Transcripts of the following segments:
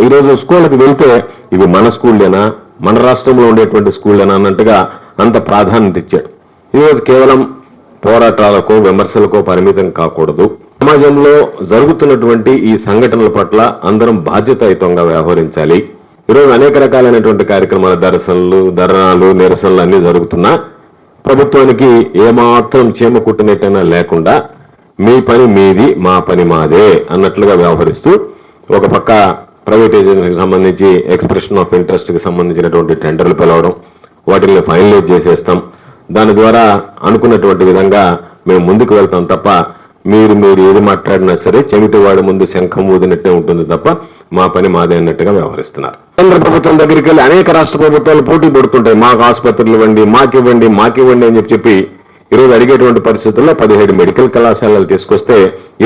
ఈరోజు స్కూళ్ళకి వెళ్తే ఇవి మన స్కూళ్ళేనా, మన రాష్ట్రంలో ఉండేటువంటి స్కూళ్ళేనా అన్నట్టుగా అంత ప్రాధాన్యత ఇచ్చాడు. ఈరోజు కేవలం పోరాటాలకో విమర్శలకో పరిమితం కాకూడదు. సమాజంలో జరుగుతున్నటువంటి ఈ సంఘటనల పట్ల అందరం బాధ్యతాయుతంగా వ్యవహరించాలి. ఈరోజు అనేక రకాలైనటువంటి కార్యక్రమాల ధర్నాలు నిరసనలు అన్ని జరుగుతున్నా ప్రభుత్వానికి ఏమాత్రం చీమ కుట్టినట్టైనా లేకుండా మీ పని మీది మా పని మాదే అన్నట్లుగా వ్యవహరిస్తూ ఒక పక్క ప్రైవేటైజేషన్కి సంబంధించి ఎక్స్ప్రెషన్ ఆఫ్ ఇంట్రెస్ట్ కి సంబంధించినటువంటి టెండర్లు పిలవడం, వాటిని ఫైనలైజ్ చేసేస్తాం, దాని ద్వారా అనుకున్నటువంటి విధంగా మేము ముందుకు వెళ్తాం తప్ప మీరు ఏది మాట్లాడినా సరే చెవిటి వాడి ముందు శంఖం ఊదినట్టే ఉంటుంది తప్ప మా పని మాదే అన్నట్టుగా వ్యవహరిస్తున్నారు. కేంద్ర ప్రభుత్వం దగ్గరికి వెళ్ళి అనేక రాష్ట్ర ప్రభుత్వాలు పోటీ పడుతుంటాయి. మాకు ఆసుపత్రులు ఇవ్వండి, మాకివ్వండి అని చెప్పి ఈరోజు అడిగేటువంటి పరిస్థితుల్లో 17 మెడికల్ కళాశాలలు తీసుకొస్తే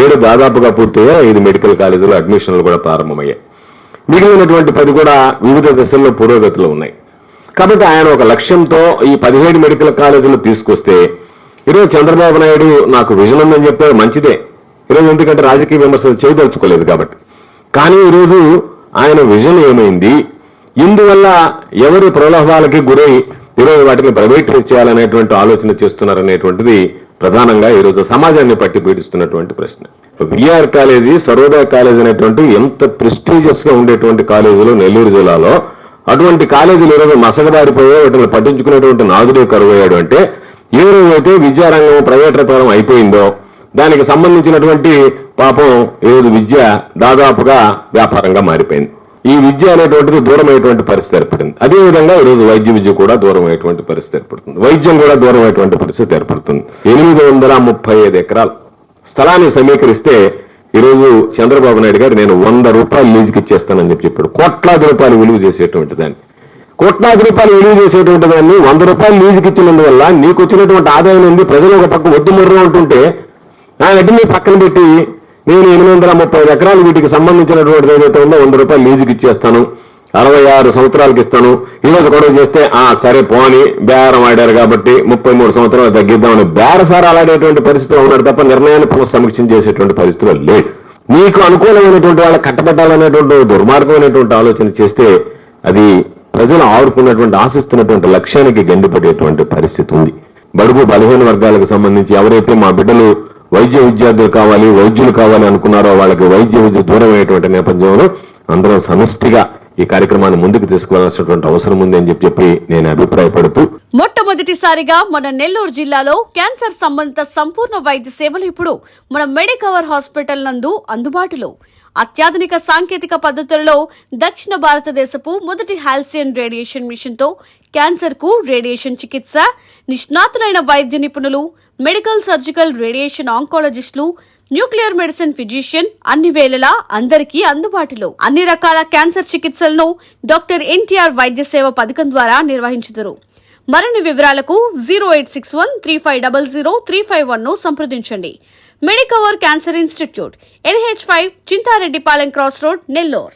7 దాదాపుగా పూర్తయ్యాయి. 5 మెడికల్ కాలేజీలు అడ్మిషన్లు కూడా ప్రారంభమయ్యాయి. మిగిలినటువంటి 10 కూడా వివిధ దశల్లో పురోగతిలో ఉన్నాయి. కాబట్టి ఆయన ఒక లక్ష్యంతో ఈ 17 మెడికల్ కాలేజీలు తీసుకొస్తే ఈరోజు చంద్రబాబు నాయుడు నాకు విజన్ ఉందని చెప్పారు, మంచిదే. ఈరోజు ఎందుకంటే రాజకీయ విమర్శలు చేయదలుచుకోలేదు కాబట్టి. కానీ ఈరోజు ఆయన విజన్ ఏమైంది, ఇందువల్ల ఎవరి ప్రలోభాలకి గురై ఈరోజు వాటిని ప్రైవేటైజ్ చేయాలనేటువంటి ఆలోచన చేస్తున్నారనేటువంటిది ప్రధానంగా ఈరోజు సమాజాన్ని పట్టి పీడిస్తున్నటువంటి ప్రశ్న. విఆర్ కాలేజీ, సరోదా కాలేజీ అనేటువంటి ఎంత ప్రెస్టీజియస్ గా ఉండేటువంటి కాలేజీలు నెల్లూరు జిల్లాలో, అటువంటి కాలేజీలు ఈరోజు మసకబారిపోయే వాటిని పట్టించుకునేటువంటి నాదుడే కరువయ్యాడు. అంటే ఏ రోజైతే విద్యారంగం ప్రైవేటీకరణ అయిపోయిందో దానికి సంబంధించినటువంటి పాపం ఈరోజు విద్య దాదాపుగా వ్యాపారంగా మారిపోయింది. ఈ విద్య అనేటువంటిది దూరమైనటువంటి పరిస్థితి ఏర్పడింది. అదేవిధంగా ఈరోజు వైద్య విద్య కూడా దూరమైనటువంటి పరిస్థితి ఏర్పడుతుంది, వైద్యం కూడా దూరమైనటువంటి పరిస్థితి ఏర్పడుతుంది. 835 ఎకరాలు స్థలాన్ని సమీకరిస్తే ఈరోజు చంద్రబాబు నాయుడు గారు నేను 100 రూపాయలు లీజుకి ఇచ్చేస్తానని చెప్పాడు. కోట్లాది రూపాయలు విలువ చేసేటువంటి దాన్ని, కోట్లాది రూపాయలు విలువ చేసేటువంటి దాన్ని 100 రూపాయలు లీజుకి ఇచ్చినందువల్ల నీకు వచ్చినటువంటి ఆదాయం ఉంది. ప్రజలు ఒక పక్క వద్దు మొర్రు అంటుంటే ఆయన అడ్డీ పక్కన పెట్టి నేను 835 ఎకరాలు వీటికి సంబంధించినటువంటి ఏదైతే ఉందో 100 రూపాయలు లీజుకి ఇచ్చేస్తాను, 66 సంవత్సరాలకు ఇస్తాను, ఈరోజు గొడవ చేస్తే సరే పోని బేరం ఆడారు కాబట్టి 33 సంవత్సరాలు తగ్గిద్దామని బేరసారి అలాడేటువంటి పరిస్థితిలో ఉన్నాడు తప్ప నిర్ణయాన్ని పునఃసమీక్ష చేసేటువంటి పరిస్థితిలో లేదు. నీకు అనుకూలమైనటువంటి వాళ్ళకి కట్టబెట్టాలనేటువంటి దుర్మార్గమైనటువంటి ఆలోచన చేస్తే అది ప్రజలు ఆడుకున్నటువంటి ఆశిస్తున్నటువంటి లక్ష్యానికి గండిపడేటువంటి పరిస్థితి ఉంది. బడుగు బలహీన వర్గాలకు సంబంధించి ఎవరైతే మా బిడ్డలు వైద్య విద్యార్థులు కావాలి, వైద్యులు కావాలి అనుకున్నారో వాళ్ళకి వైద్య విద్య దూరం అయ్యేటువంటి నేపథ్యంలో అందరం సమిష్టిగా ఈ కార్యక్రమాన్ని ముందుకు తీసుకువెళ్లాల్సినటువంటి అవసరం ఉంది అని చెప్పి నేను అభిప్రాయపడుతూ, మొట్టమొదటిసారిగా మన నెల్లూరు జిల్లాలో క్యాన్సర్ సంబంధిత సంపూర్ణ వైద్య సేవలు ఇప్పుడు మన మెడికవర్ హాస్పిటల్ నందు అందుబాటులో. అత్యాధునిక సాంకేతిక పద్ధతులలో దక్షిణ భారతదేశపు మొదటి హాల్సియన్ రేడియేషన్ మిషన్ తో క్యాన్సర్ కు రేడియేషన్ చికిత్స, నిష్ణాతులైన వైద్య నిపుణులు, మెడికల్ సర్జికల్ రేడియేషన్ ఆంకాలజిస్టులు, న్యూక్లియర్ మెడిసిన్ ఫిజిషియన్ అన్ని వేళలా అందరికీ అందుబాటులో. అన్ని రకాల క్యాన్సర్ చికిత్సలను డాక్టర్ ఎన్టీఆర్ వైద్య సేవ పథకం ద్వారా నిర్వహించుతారు. మరిన్ని వివరాలకు 086135003551 ను సంప్రదించండి. Medicover cancer institute, NH5, Chintareddypalem cross road, Nellore.